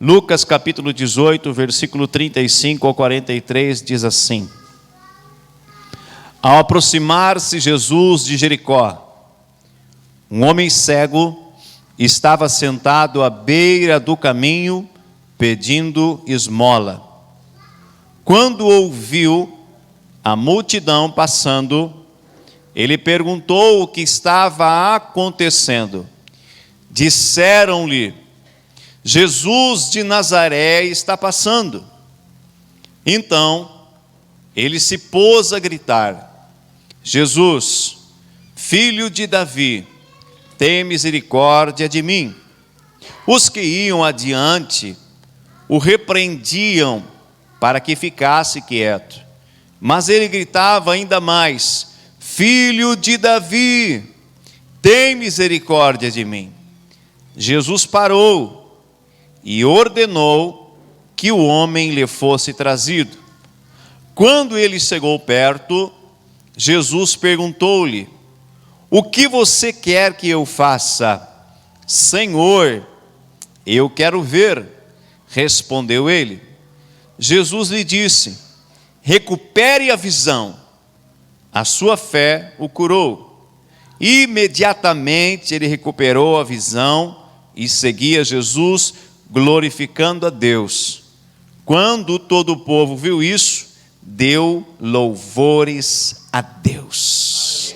Lucas capítulo 18, versículo 35 ao 43 diz assim: Ao aproximar-se Jesus de Jericó, um homem cego estava sentado à beira do caminho pedindo esmola. Quando ouviu a multidão passando, ele perguntou o que estava acontecendo. Disseram-lhe: Jesus de Nazaré está passando. Então ele se pôs a gritar: Jesus, filho de Davi, tem misericórdia de mim. Os que iam adiante o repreendiam para que ficasse quieto. Mas ele gritava ainda mais: Filho de Davi, tem misericórdia de mim. Jesus parou e ordenou que o homem lhe fosse trazido. Quando ele chegou perto, Jesus perguntou-lhe: O que você quer que eu faça? Senhor, eu quero ver, respondeu ele. Jesus lhe disse: Recupere a visão, a sua fé o curou. Imediatamente ele recuperou a visão e seguia Jesus, glorificando a Deus. Quando todo o povo viu isso, deu louvores a Deus.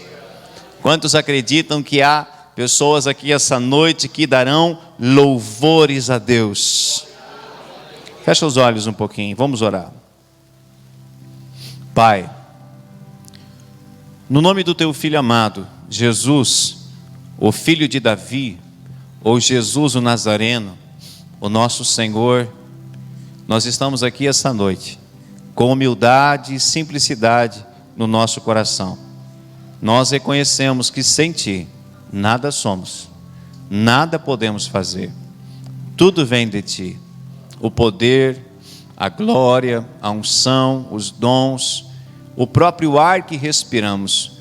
Quantos acreditam que há pessoas aqui essa noite que darão louvores a Deus? Fecha os olhos um pouquinho, vamos orar. Pai, no nome do teu Filho amado, Jesus, o Filho de Davi, ou Jesus o Nazareno, o nosso Senhor, nós estamos aqui essa noite, com humildade e simplicidade no nosso coração. Nós reconhecemos que sem Ti, nada somos, nada podemos fazer, tudo vem de Ti, o poder, a glória, a unção, os dons, o próprio ar que respiramos,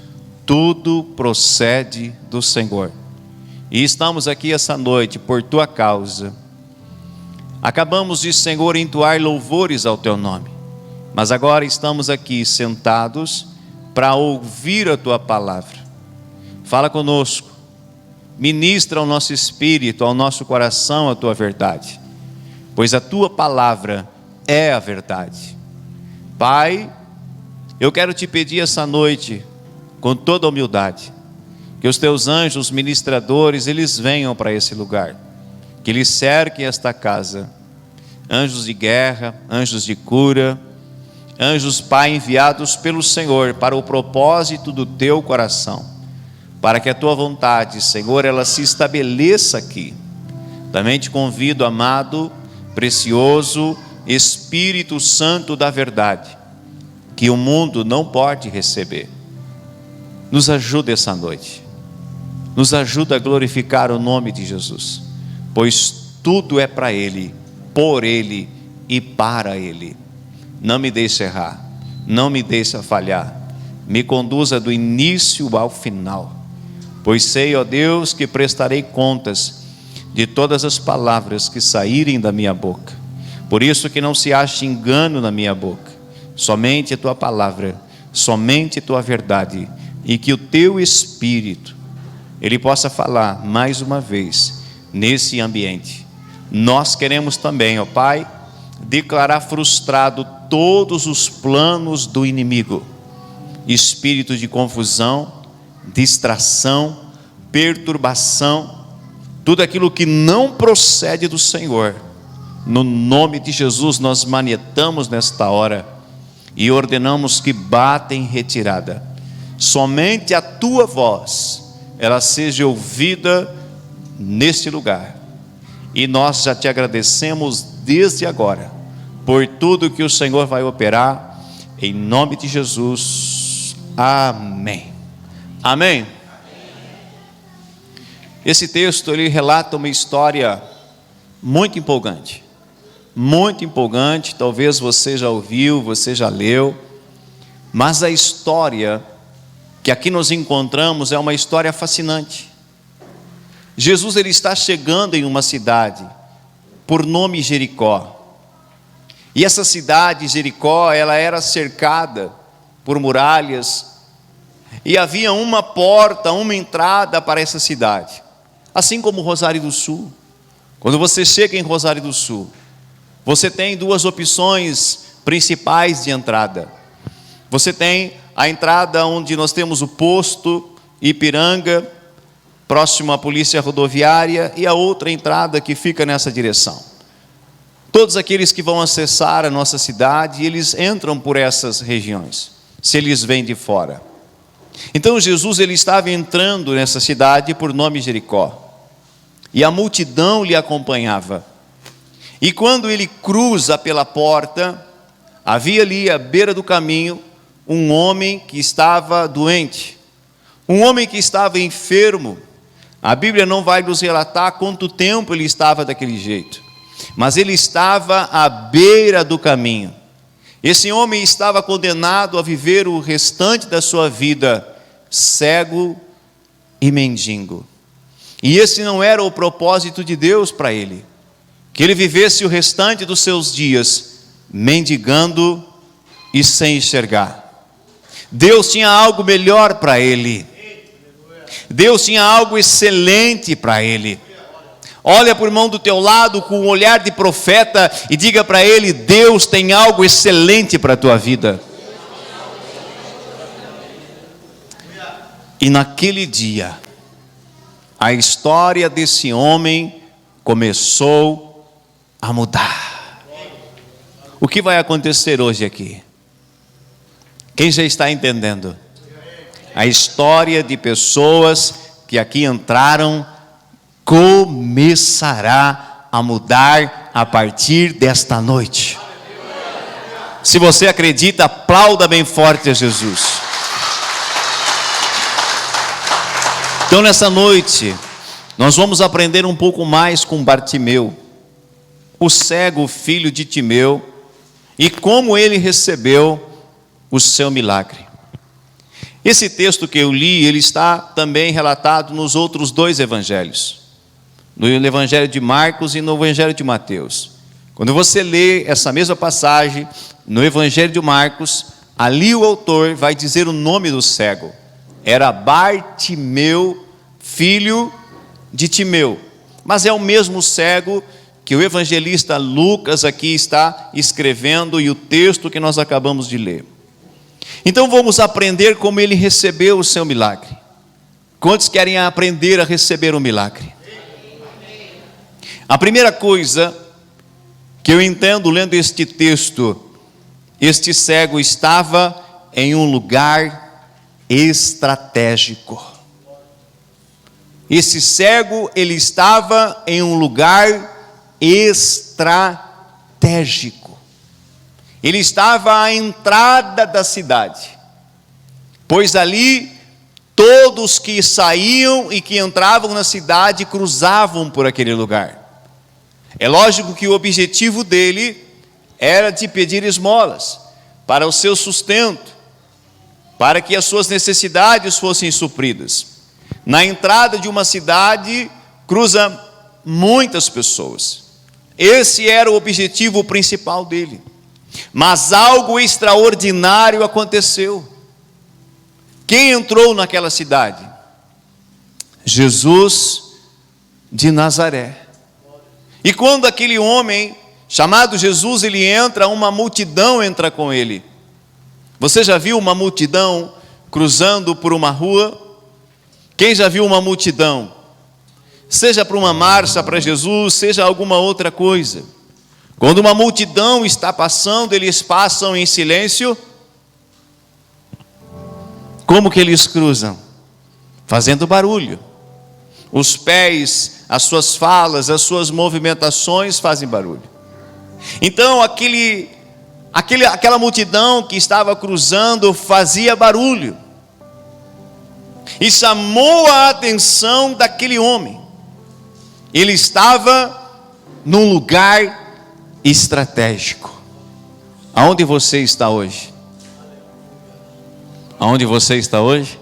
tudo procede do Senhor. E estamos aqui essa noite por Tua causa. Acabamos de, Senhor, entoar louvores ao Teu nome, mas agora estamos aqui sentados para ouvir a Tua palavra. Fala conosco, ministra ao nosso espírito, ao nosso coração a Tua verdade, pois a Tua palavra é a verdade. Pai, eu quero Te pedir essa noite, com toda a humildade, que os Teus anjos ministradores, eles venham para esse lugar, que eles cerquem esta casa, anjos de guerra, anjos de cura, anjos, Pai, enviados pelo Senhor para o propósito do Teu coração, para que a Tua vontade, Senhor, ela se estabeleça aqui. Também Te convido, amado, precioso Espírito Santo da verdade, que o mundo não pode receber. Nos ajuda essa noite, nos ajuda a glorificar o nome de Jesus, pois tudo é para Ele, por Ele e para Ele. Não me deixe errar, não me deixe falhar, me conduza do início ao final, pois sei, ó Deus, que prestarei contas de todas as palavras que saírem da minha boca. Por isso que não se ache engano na minha boca, somente a Tua palavra, somente a Tua verdade, e que o Teu Espírito, Ele possa falar mais uma vez nesse ambiente. Nós queremos também, ó Pai, declarar frustrado todos os planos do inimigo, espírito de confusão, distração, perturbação, tudo aquilo que não procede do Senhor. No nome de Jesus nós manietamos nesta hora e ordenamos que bata em retirada. Somente a Tua voz, ela seja ouvida neste lugar. E nós já Te agradecemos desde agora, por tudo que o Senhor vai operar, em nome de Jesus. Amém. Amém. Esse texto, ele relata uma história muito empolgante. Muito empolgante, talvez você já ouviu, você já leu, mas a história que aqui nós encontramos é uma história fascinante. Jesus, ele está chegando em uma cidade, por nome Jericó. E essa cidade, Jericó, ela era cercada por muralhas, e havia uma porta, uma entrada para essa cidade. Assim como Rosário do Sul. Quando você chega em Rosário do Sul, você tem duas opções principais de entrada. Você tem a entrada onde nós temos o posto Ipiranga, próximo à polícia rodoviária, e a outra entrada que fica nessa direção. Todos aqueles que vão acessar a nossa cidade, eles entram por essas regiões, se eles vêm de fora. Então Jesus, ele estava entrando nessa cidade por nome Jericó, e a multidão lhe acompanhava. E quando ele cruza pela porta, havia ali à beira do caminho um homem que estava doente, um homem que estava enfermo. A Bíblia não vai nos relatar quanto tempo ele estava daquele jeito, mas ele estava à beira do caminho. Esse homem estava condenado a viver o restante da sua vida cego e mendigo. E esse não era o propósito de Deus para ele, que ele vivesse o restante dos seus dias mendigando e sem enxergar. Deus tinha algo melhor para ele. Deus tinha algo excelente para ele. Olha para o irmão do teu lado com um olhar de profeta e diga para ele: Deus tem algo excelente para a tua vida. E naquele dia, a história desse homem começou a mudar. O que vai acontecer hoje aqui? Quem já está entendendo? A história de pessoas que aqui entraram começará a mudar a partir desta noite. Se você acredita, aplauda bem forte a Jesus. Então nessa noite, nós vamos aprender um pouco mais com Bartimeu, o cego filho de Timeu, e como ele recebeu o seu milagre. Esse texto que eu li, ele está também relatado nos outros dois evangelhos, no evangelho de Marcos e no evangelho de Mateus. Quando você lê essa mesma passagem no evangelho de Marcos, ali o autor vai dizer o nome do cego. Era Bartimeu, filho de Timeu. Mas é o mesmo cego que o evangelista Lucas aqui está escrevendo, e o texto que nós acabamos de ler. Então vamos aprender como ele recebeu o seu milagre. Quantos querem aprender a receber o milagre? A primeira coisa que eu entendo lendo este texto, este cego estava em um lugar estratégico. Esse cego, ele estava em um lugar estratégico. Ele estava à entrada da cidade, pois ali todos que saíam e que entravam na cidade cruzavam por aquele lugar. É lógico que o objetivo dele era de pedir esmolas para o seu sustento, para que as suas necessidades fossem supridas. Na entrada de uma cidade cruza muitas pessoas. Esse era o objetivo principal dele. Mas algo extraordinário aconteceu. Quem entrou naquela cidade? Jesus de Nazaré. E quando aquele homem chamado Jesus, ele entra, uma multidão entra com ele. Você já viu uma multidão cruzando por uma rua? Quem já viu uma multidão? Seja para uma marcha para Jesus, seja alguma outra coisa. Quando uma multidão está passando, eles passam em silêncio. Como que eles cruzam? Fazendo barulho. Os pés, as suas falas, as suas movimentações fazem barulho. Então aquela multidão que estava cruzando fazia barulho. E chamou a atenção daquele homem. Ele estava num lugar estratégico. Aonde você está hoje? Aonde você está hoje?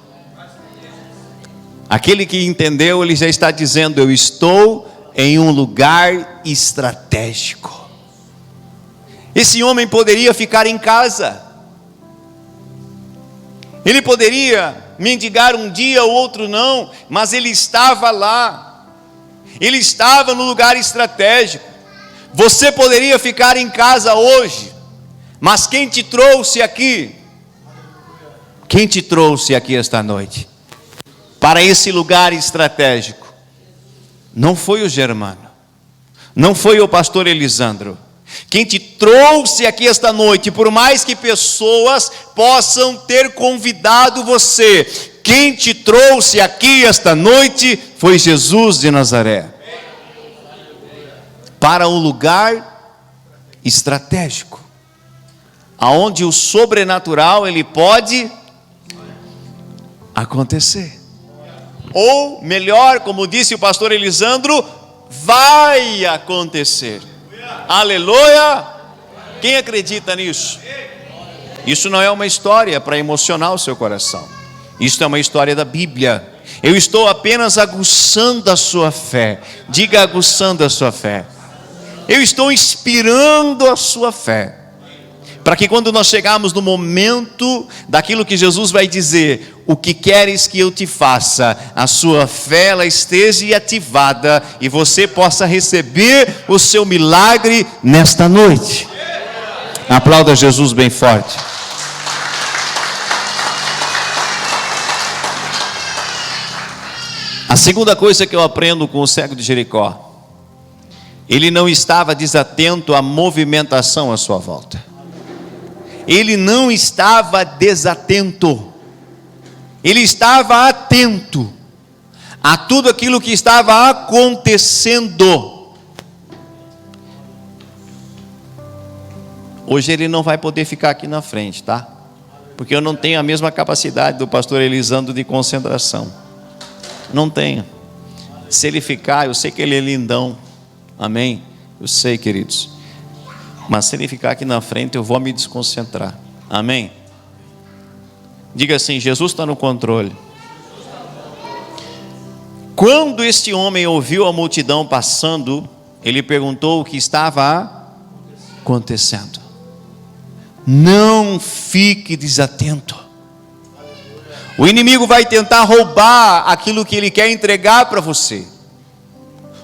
Aquele que entendeu, ele já está dizendo: eu estou em um lugar estratégico. Esse homem poderia ficar em casa. Ele poderia mendigar um dia ou outro não, mas ele estava lá. Ele estava no lugar estratégico. Você poderia ficar em casa hoje, mas quem te trouxe aqui? Quem te trouxe aqui esta noite? Para esse lugar estratégico? Não foi o Germano, não foi o pastor Elisandro. Quem te trouxe aqui esta noite, por mais que pessoas possam ter convidado você, quem te trouxe aqui esta noite foi Jesus de Nazaré. Para um lugar estratégico, aonde o sobrenatural ele pode acontecer. Ou melhor, como disse o pastor Elisandro, vai acontecer. Aleluia! Quem acredita nisso? Isso não é uma história para emocionar o seu coração. Isso é uma história da Bíblia. Eu estou apenas aguçando a sua fé. Diga, aguçando a sua fé. Eu estou inspirando a sua fé. Para que quando nós chegarmos no momento daquilo que Jesus vai dizer, o que queres que eu te faça, a sua fé ela esteja ativada e você possa receber o seu milagre nesta noite. Aplauda Jesus bem forte. A segunda coisa que eu aprendo com o cego de Jericó, ele não estava desatento à movimentação à sua volta. Ele não estava desatento. Ele estava atento a tudo aquilo que estava acontecendo. Hoje ele não vai poder ficar aqui na frente, tá? Porque eu não tenho a mesma capacidade do pastor Elisandro de concentração. Não tenho. Se ele ficar, eu sei que ele é lindão. Amém? Eu sei, queridos. Mas se ele ficar aqui na frente, eu vou me desconcentrar. Amém? Diga assim: Jesus está no controle. Quando este homem ouviu a multidão passando, ele perguntou o que estava acontecendo. Não fique desatento. O inimigo vai tentar roubar aquilo que ele quer entregar para você.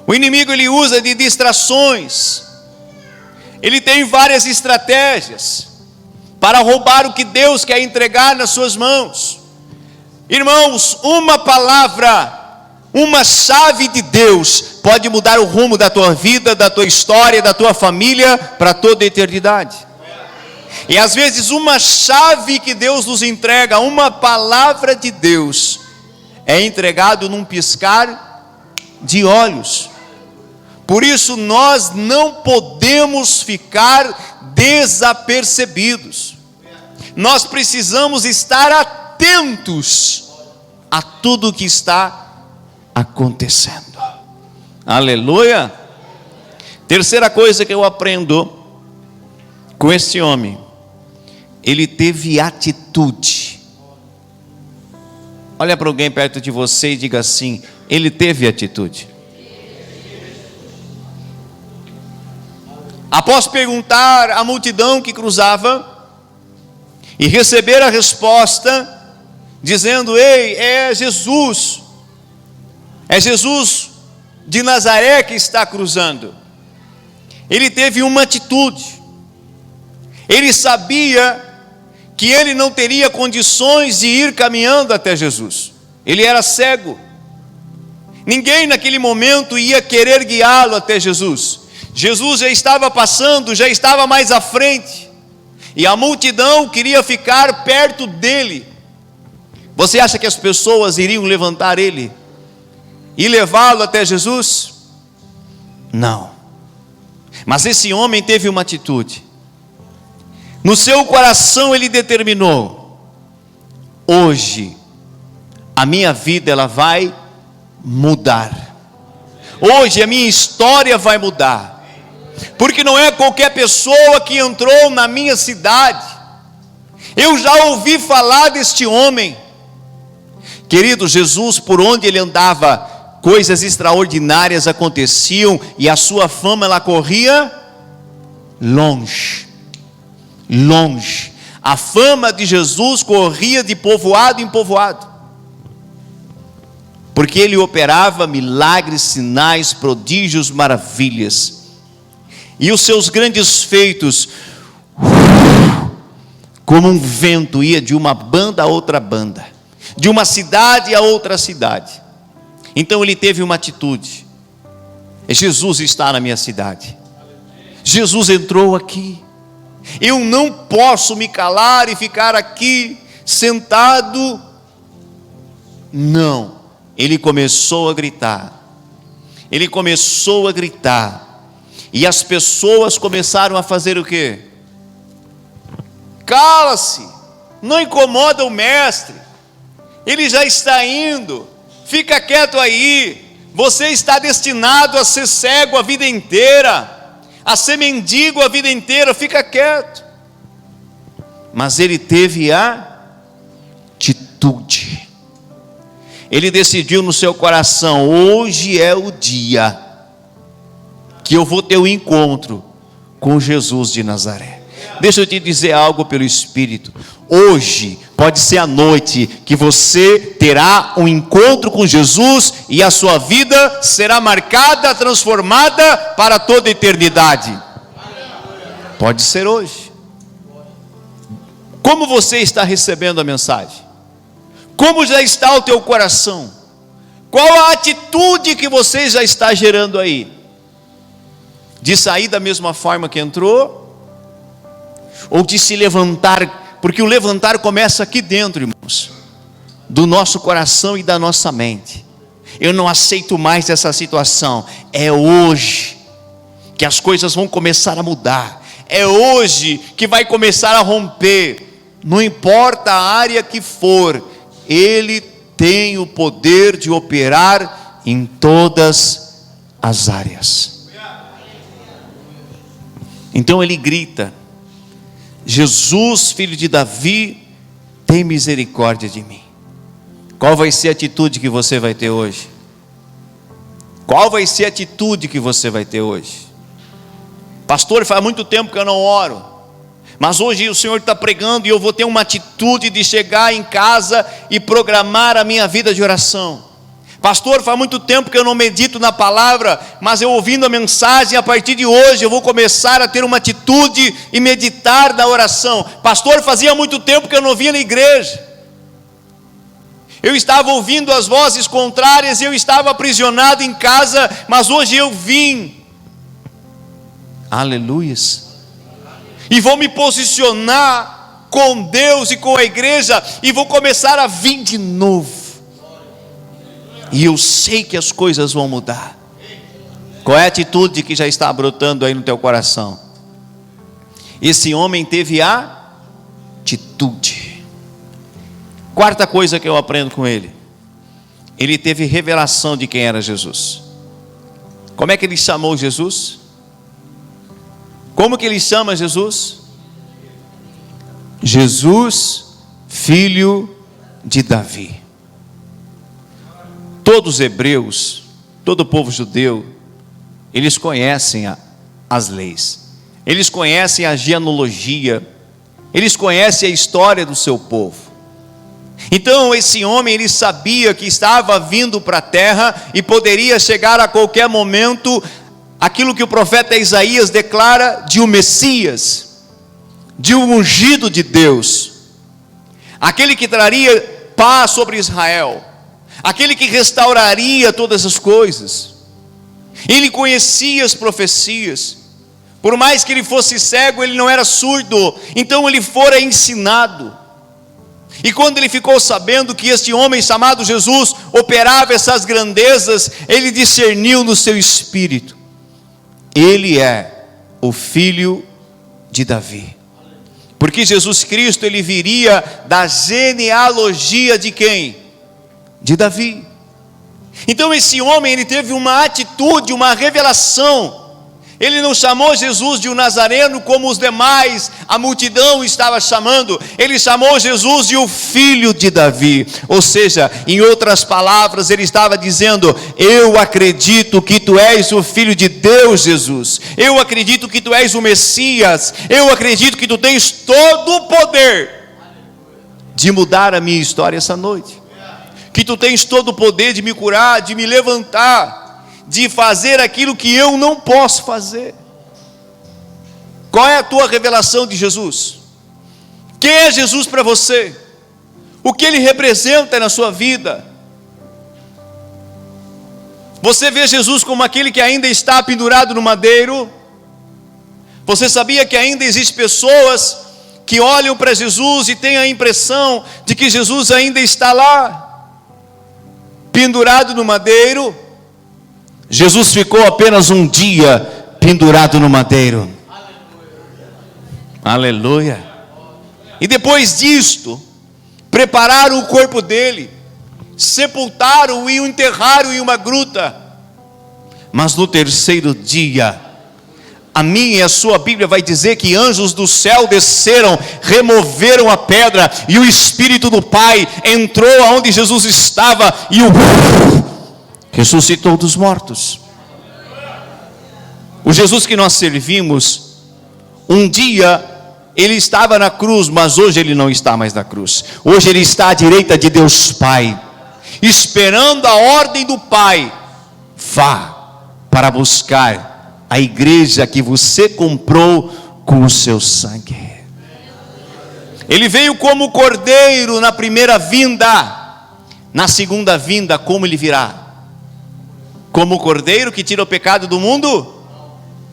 O inimigo ele usa de distrações. Ele tem várias estratégias para roubar o que Deus quer entregar nas suas mãos. Irmãos, uma palavra, uma chave de Deus pode mudar o rumo da tua vida, da tua história, da tua família para toda a eternidade. E às vezes uma chave que Deus nos entrega, uma palavra de Deus, é entregado num piscar de olhos. Por isso nós não podemos ficar desapercebidos. Nós precisamos estar atentos a tudo que está acontecendo. Aleluia! Terceira coisa que eu aprendo com esse homem, ele teve atitude. Olha para alguém perto de você e diga assim: ele teve atitude. Após perguntar à multidão que cruzava e receber a resposta dizendo: ei, é Jesus de Nazaré que está cruzando. Ele teve uma atitude. Ele sabia que ele não teria condições de ir caminhando até Jesus. Ele era cego. Ninguém naquele momento ia querer guiá-lo até Jesus. Jesus já estava passando, já estava mais à frente, e a multidão queria ficar perto dele. Você acha que as pessoas iriam levantar ele e levá-lo até Jesus? Não. Mas esse homem teve uma atitude. No seu coração ele determinou: hoje a minha vida ela vai mudar. Hoje a minha história vai mudar. Porque não é qualquer pessoa que entrou na minha cidade. Eu já ouvi falar deste homem. Querido, Jesus, por onde ele andava, coisas extraordinárias aconteciam e a sua fama ela corria longe, longe. A fama de Jesus corria de povoado em povoado, porque ele operava milagres, sinais, prodígios, maravilhas. E os seus grandes feitos, como um vento, ia de uma banda a outra banda, de uma cidade a outra cidade. Então ele teve uma atitude: Jesus está na minha cidade, Jesus entrou aqui, eu não posso me calar e ficar aqui sentado. Não, ele começou a gritar, ele começou a gritar, e as pessoas começaram a fazer o quê? Cala-se, não incomoda o mestre, ele já está indo, fica quieto aí, você está destinado a ser cego a vida inteira, a ser mendigo a vida inteira, fica quieto. Mas ele teve a atitude, ele decidiu no seu coração: hoje é o dia que eu vou ter um encontro com Jesus de Nazaré. Deixa eu te dizer algo pelo Espírito: hoje pode ser a noite que você terá um encontro com Jesus e a sua vida será marcada, transformada para toda a eternidade. Pode ser hoje. Como você está recebendo a mensagem? Como já está o teu coração? Qual a atitude que você já está gerando aí? De sair da mesma forma que entrou? Ou de se levantar? Porque o levantar começa aqui dentro, irmãos, do nosso coração e da nossa mente. Eu não aceito mais essa situação. É hoje que as coisas vão começar a mudar. É hoje que vai começar a romper. Não importa a área que for, Ele tem o poder de operar em todas as áreas. Então ele grita: Jesus, filho de Davi, tem misericórdia de mim. Qual vai ser a atitude que você vai ter hoje? Qual vai ser a atitude que você vai ter hoje? Pastor, faz muito tempo que eu não oro, mas hoje o Senhor está pregando e eu vou ter uma atitude de chegar em casa e programar a minha vida de oração. Pastor, faz muito tempo que eu não medito na palavra, mas eu ouvindo a mensagem, a partir de hoje eu vou começar a ter uma atitude e meditar na oração. Pastor, fazia muito tempo que eu não vinha na igreja, eu estava ouvindo as vozes contrárias, eu estava aprisionado em casa, mas hoje eu vim, aleluias, e vou me posicionar com Deus e com a igreja, e vou começar a vir de novo, e eu sei que as coisas vão mudar. Qual é a atitude que já está brotando aí no teu coração? Esse homem teve a atitude. Quarta coisa que eu aprendo com ele: ele teve revelação de quem era Jesus. Como é que ele chamou Jesus? Como que ele chama Jesus? Jesus, filho de Davi. Todos os hebreus, todo o povo judeu, eles conhecem as leis, eles conhecem a genealogia, eles conhecem a história do seu povo. Então esse homem, ele sabia que estava vindo para a terra e poderia chegar a qualquer momento aquilo que o profeta Isaías declara de um Messias, de um ungido de Deus, aquele que traria paz sobre Israel, aquele que restauraria todas as coisas. Ele conhecia as profecias, por mais que ele fosse cego, ele não era surdo, então ele fora ensinado. E quando ele ficou sabendo que este homem chamado Jesus operava essas grandezas, ele discerniu no seu espírito: ele é o filho de Davi. Porque Jesus Cristo, ele viria da genealogia de quem? De Davi. Então esse homem, ele teve uma atitude, uma revelação. Ele não chamou Jesus de um Nazareno como os demais, a multidão estava chamando. Ele chamou Jesus de o filho de Davi. Ou seja, em outras palavras, ele estava dizendo: eu acredito que tu és o filho de Deus, Jesus. Eu acredito que tu és o Messias. Eu acredito que tu tens todo o poder de mudar a minha história essa noite. Que tu tens todo o poder de me curar, de me levantar, de fazer aquilo que eu não posso fazer. Qual é a tua revelação de Jesus? Quem é Jesus para você? O que ele representa na sua vida? Você vê Jesus como aquele que ainda está pendurado no madeiro? Você sabia que ainda existem pessoas que olham para Jesus e têm a impressão de que Jesus ainda está lá, pendurado no madeiro? Jesus ficou apenas um dia pendurado no madeiro. Aleluia. E depois disto, prepararam o corpo dele, sepultaram e o enterraram em uma gruta. Mas no terceiro dia, a minha e a sua Bíblia vai dizer que anjos do céu desceram, removeram a pedra, e o Espírito do Pai entrou aonde Jesus estava e o ressuscitou dos mortos. O Jesus que nós servimos, um dia ele estava na cruz, mas hoje ele não está mais na cruz. Hoje ele está à direita de Deus Pai, esperando a ordem do Pai. Vá para buscar a igreja que você comprou com o seu sangue. Ele veio como cordeiro na primeira vinda. Na segunda vinda, como ele virá? Como o cordeiro que tira o pecado do mundo?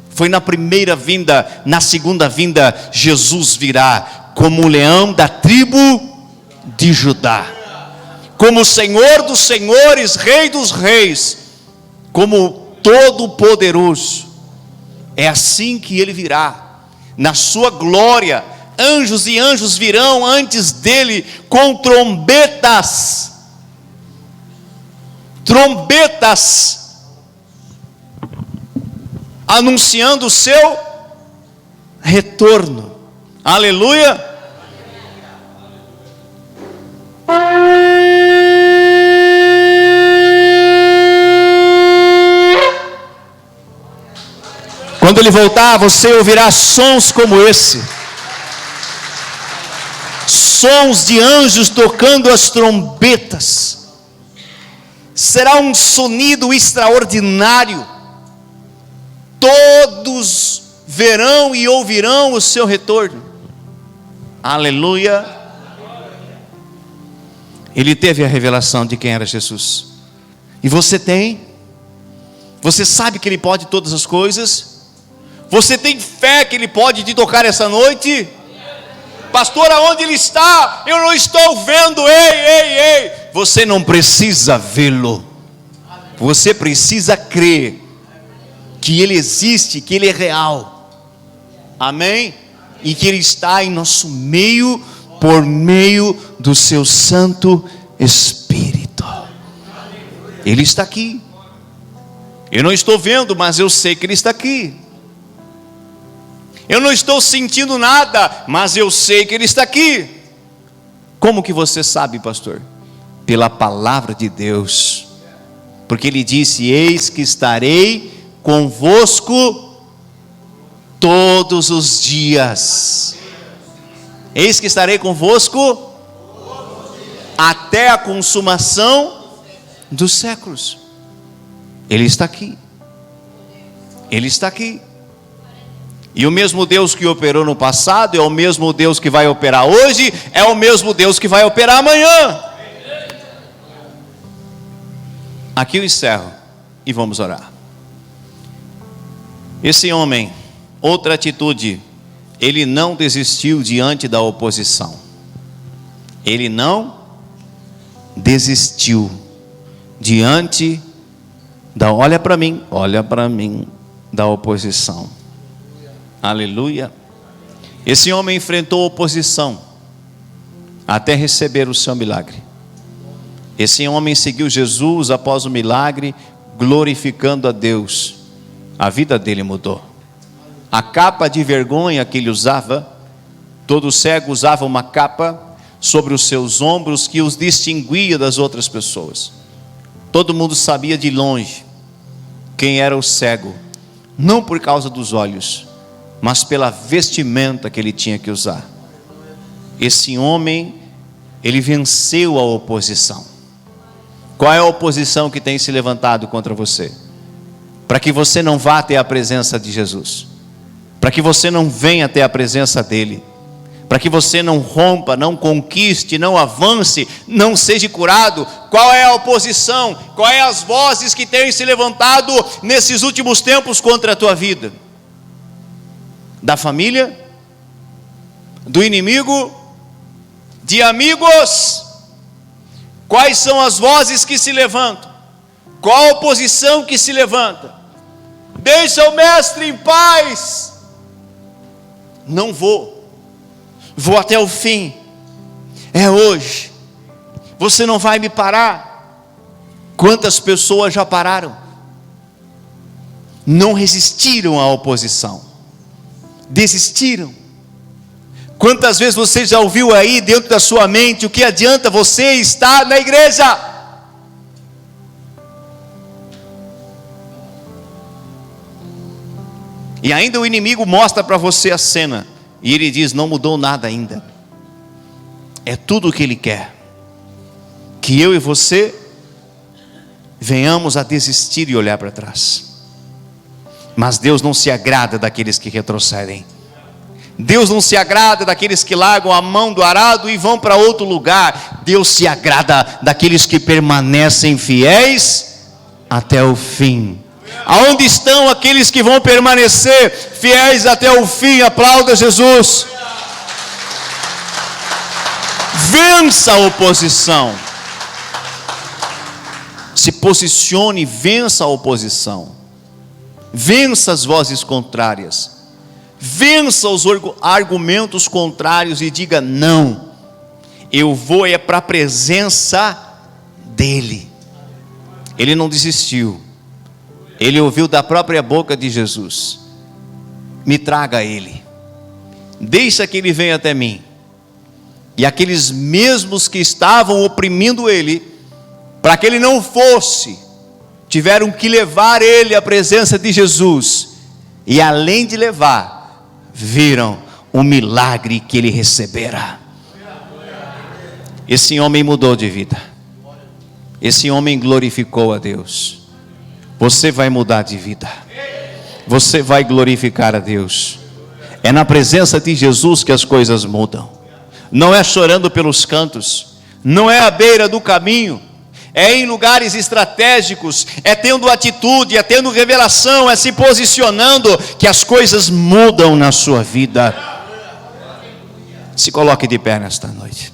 Foi na primeira vinda. Na segunda vinda, Jesus virá como o leão da tribo de Judá, como o Senhor dos senhores, Rei dos reis, como Todo-Poderoso. É assim que ele virá, na sua glória. Anjos e anjos virão antes dele com trombetas. Trombetas, anunciando o seu retorno. Aleluia. Quando ele voltar, você ouvirá sons como esse. Sons de anjos tocando as trombetas. Será um sonido extraordinário. Todos verão e ouvirão o seu retorno. Aleluia. Ele teve a revelação de quem era Jesus. E você tem? Você sabe que ele pode todas as coisas? Você tem fé que ele pode te tocar essa noite? Pastor, aonde ele está? Eu não estou vendo. Ei. Você não precisa vê-lo. Você precisa crer que ele existe, que ele é real. Amém? E que ele está em nosso meio por meio do seu Santo Espírito. Ele está aqui. Eu não estou vendo, mas eu sei que ele está aqui. Eu não estou sentindo nada, mas eu sei que ele está aqui. Como que você sabe, pastor? Pela palavra de Deus. Porque ele disse: eis que estarei convosco todos os dias. Eis que estarei convosco até a consumação dos séculos. Ele está aqui. Ele está aqui. E o mesmo Deus que operou no passado é o mesmo Deus que vai operar hoje, é o mesmo Deus que vai operar amanhã. Aqui eu encerro e vamos orar. Esse homem, outra atitude, ele não desistiu diante da oposição. Ele não desistiu diante da, olha para mim, da oposição. Aleluia. Esse homem enfrentou oposição até receber o seu milagre. Esse homem seguiu Jesus após o milagre, glorificando a Deus. A vida dele mudou. A capa de vergonha que ele usava, todo cego usava uma capa sobre os seus ombros que os distinguia das outras pessoas. Todo mundo sabia de longe quem era o cego, não por causa dos olhos, mas pela vestimenta que ele tinha que usar. Esse homem, ele venceu a oposição. Qual é a oposição que tem se levantado contra você? Para que você não vá até a presença de Jesus, para que você não venha até a presença dele, para que você não rompa, não conquiste, não avance, não seja curado. Qual é a oposição? Qual é as vozes que têm se levantado nesses últimos tempos contra a tua vida? Da família? Do inimigo? De amigos? Quais são as vozes que se levantam? Qual a oposição que se levanta? Deixa o mestre em paz. Não vou até o fim, é hoje, você não vai me parar. Quantas pessoas já pararam? Não resistiram à oposição, desistiram. Quantas vezes você já ouviu aí dentro da sua mente: o que adianta você estar na igreja? E ainda o inimigo mostra para você a cena, e ele diz: não mudou nada ainda. É tudo o que ele quer, que eu e você venhamos a desistir e olhar para trás. Mas Deus não se agrada daqueles que retrocedem. Deus não se agrada daqueles que largam a mão do arado e vão para outro lugar. Deus se agrada daqueles que permanecem fiéis até o fim. Aonde estão aqueles que vão permanecer fiéis até o fim? Aplauda Jesus. Vença a oposição. Se posicione, vença a oposição. Vença as vozes contrárias. Vença os argumentos contrários e diga: não, eu vou para a presença dele. Ele não desistiu. Ele ouviu da própria boca de Jesus: me traga ele, deixa que ele venha até mim. E aqueles mesmos que estavam oprimindo ele, para que ele não fosse, tiveram que levar ele à presença de Jesus. E além de levar, viram o milagre que ele recebera. Esse homem mudou de vida. Esse homem glorificou a Deus. Você vai mudar de vida. Você vai glorificar a Deus. É na presença de Jesus que as coisas mudam. Não é chorando pelos cantos, não é à beira do caminho, é em lugares estratégicos, é tendo atitude, é tendo revelação, é se posicionando, que as coisas mudam na sua vida. Se coloque de pé nesta noite.